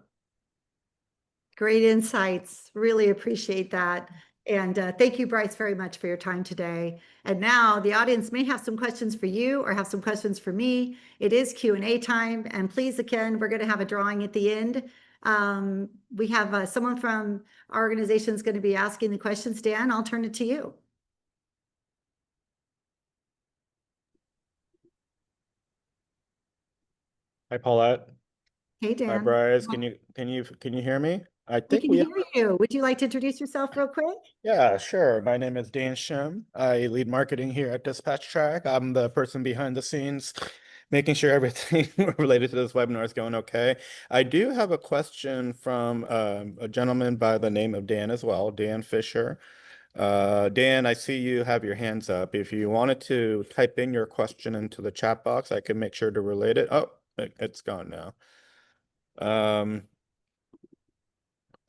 Great insights. Really appreciate that. And thank you, Bryce, very much for your time today. And now the audience may have some questions for you or have some questions for me. It is Q&A time. And please, again, we're going to have a drawing at the end. We have someone from our organization is going to be asking the questions. Dan, I'll turn it to you. Hi, Paulette. Hey, Dan. Hi, Bryce. Can you hear me? I We think can we hear you. Would you like to introduce yourself real quick? Yeah, sure. My name is Dan Shim. I lead marketing here at Dispatch Track. I'm the person behind the scenes, making sure everything related to this webinar is going okay. I do have a question from a gentleman by the name of Dan as well, Dan Fisher. Dan, I see you have your hands up. If you wanted to type in your question into the chat box, I can make sure to relate it. Oh, it's gone now.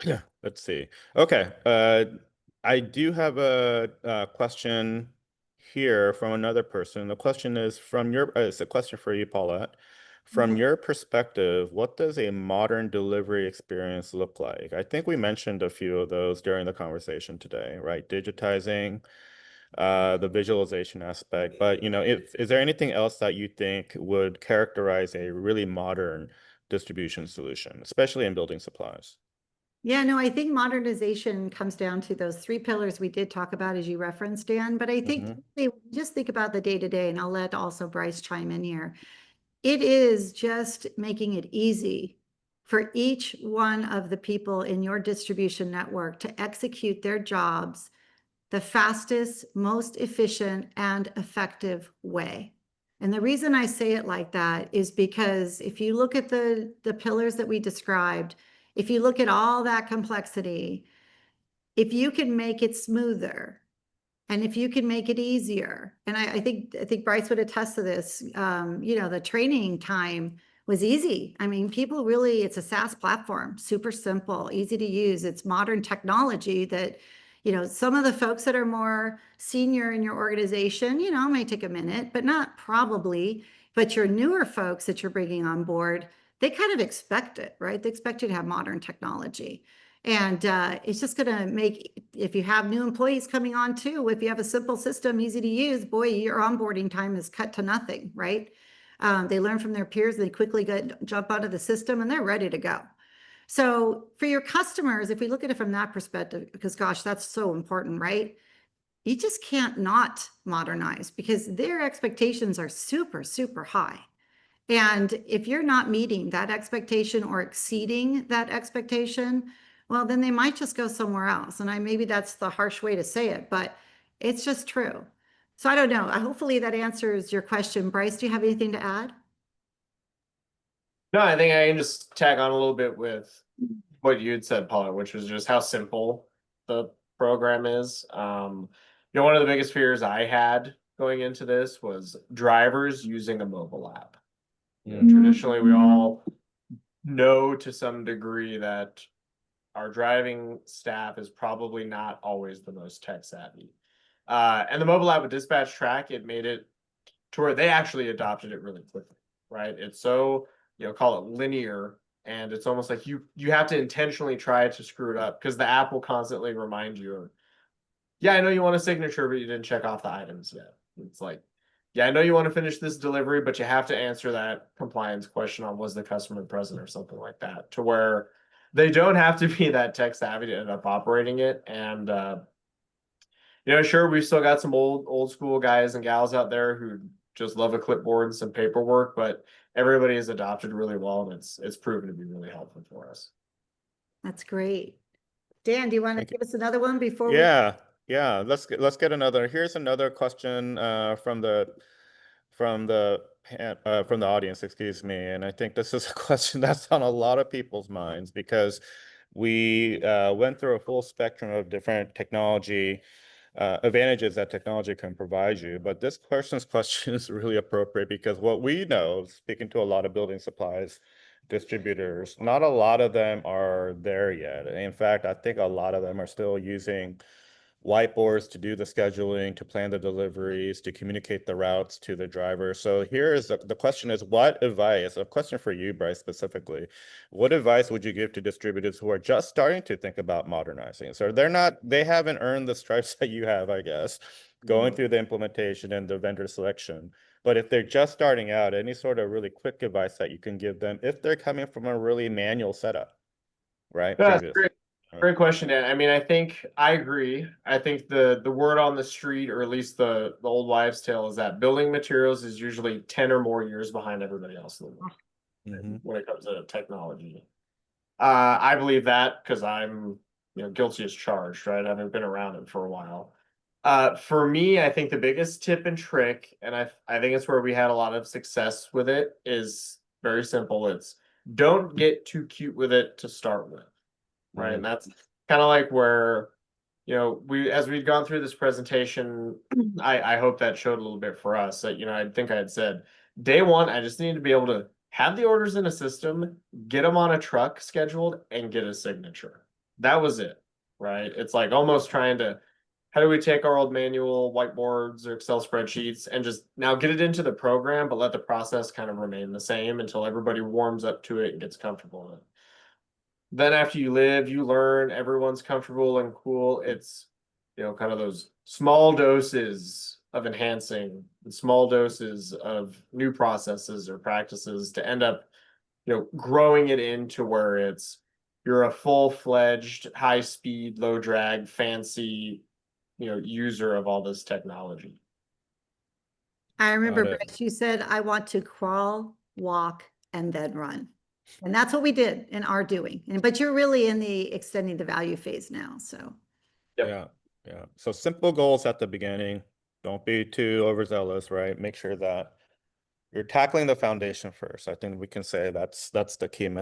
Yeah, let's see. Okay, I do have a question here from another person. The question is from your, it's a question for you, Paulette. From your perspective, what does a modern delivery experience look like? I think we mentioned a few of those during the conversation today, right? Digitizing, the visualization aspect, but is there anything else that you think would characterize a really modern distribution solution, especially in building supplies? Yeah, no, I think modernization comes down to those three pillars we did talk about as you referenced, Dan. But I think just think about the day-to-day, and I'll let also Bryce chime in here. It is just making it easy for each one of the people in your distribution network to execute their jobs the fastest, most efficient, and effective way. And the reason I say it like that is because if you look at the pillars that we described, if you look at all that complexity, if you can make it smoother, and if you can make it easier, and I think Bryce would attest to this, the training time was easy. I mean, people really, it's a SaaS platform, super simple, easy to use. It's modern technology that, some of the folks that are more senior in your organization, may take a minute, but not probably. But your newer folks that you're bringing on board, they kind of expect it, right? They expect you to have modern technology. And it's just going to make, if you have new employees coming on too, if you have a simple system, easy to use, boy, your onboarding time is cut to nothing, right? They learn from their peers, they quickly jump out of the system and they're ready to go. So for your customers, if we look at it from that perspective, because gosh, that's so important, right? You just can't not modernize because their expectations are super, super high. And if you're not meeting that expectation or exceeding that expectation, well, then they might just go somewhere else. And maybe that's the harsh way to say it, but it's just true. So I don't know. Hopefully that answers your question. Bryce, do you have anything to add? No, I think I can just tag on a little bit with what you had said, Paula, which was just how simple the program is. One of the biggest fears I had going into this was drivers using a mobile app. Traditionally, we all know to some degree that our driving staff is probably not always the most tech savvy. And the mobile app with Dispatch Track, it made it to where they actually adopted it really quickly, right? It's so, call it linear, and it's almost like you have to intentionally try to screw it up because the app will constantly remind you of, yeah, I know you want a signature, but you didn't check off the items yet. It's like, yeah, I know you want to finish this delivery, but you have to answer that compliance question on was the customer present or something like that, to where they don't have to be that tech savvy to end up operating it. And sure, we've still got some old school guys and gals out there who just love a clipboard and some paperwork, but everybody has adopted really well, and it's proven to be really helpful for us. That's great. Dan, do you want to give us another one before we? Yeah. Let's get another. Here's another question from the audience, excuse me. And I think this is a question that's on a lot of people's minds because we went through a full spectrum of different technology advantages that technology can provide you. But this person's question is really appropriate because what we know, speaking to a lot of building supplies distributors, not a lot of them are there yet. In fact, I think a lot of them are still using whiteboards to do the scheduling, to plan the deliveries, to communicate the routes to the driver. So here is the question is, what advice, a question for you, Bryce, specifically, what advice would you give to distributors who are just starting to think about modernizing? So they haven't earned the stripes that you have, I guess, going through the implementation and the vendor selection. But if they're just starting out, any sort of really quick advice that you can give them if they're coming from a really manual setup, right? Yeah, Previous. great question, Dan. I mean, I think I agree. I think the word on the street, or at least the old wives' tale, is that building materials is usually 10 or more years behind everybody else in the world when it comes to technology. I believe that because I'm, guilty as charged, right? I haven't been around it for a while. For me, I think the biggest tip and trick, and I think it's where we had a lot of success with it, is very simple. It's don't get too cute with it to start with, right? And that's kind of like where, as we've gone through this presentation, I hope that showed a little bit for us that, I think I had said day one, I just need to be able to have the orders in a system, get them on a truck scheduled, and get a signature. That was it, right? It's like almost trying to, how do we take our old manual whiteboards or Excel spreadsheets and just now get it into the program, but let the process kind of remain the same until everybody warms up to it and gets comfortable with it. Then after you live, you learn, everyone's comfortable and cool. It's, kind of those small doses of enhancing and small doses of new processes or practices to end up, growing it into where you're a full-fledged, high-speed, low-drag, fancy, user of all this technology. I remember, Got it. Bryce, you said, I want to crawl, walk, and then run. And that's what we did and are doing. But you're really in the extending the value phase now, so. Yep. Yeah. So simple goals at the beginning. Don't be too overzealous, right? Make sure that you're tackling the foundation first. I think we can say that's the key message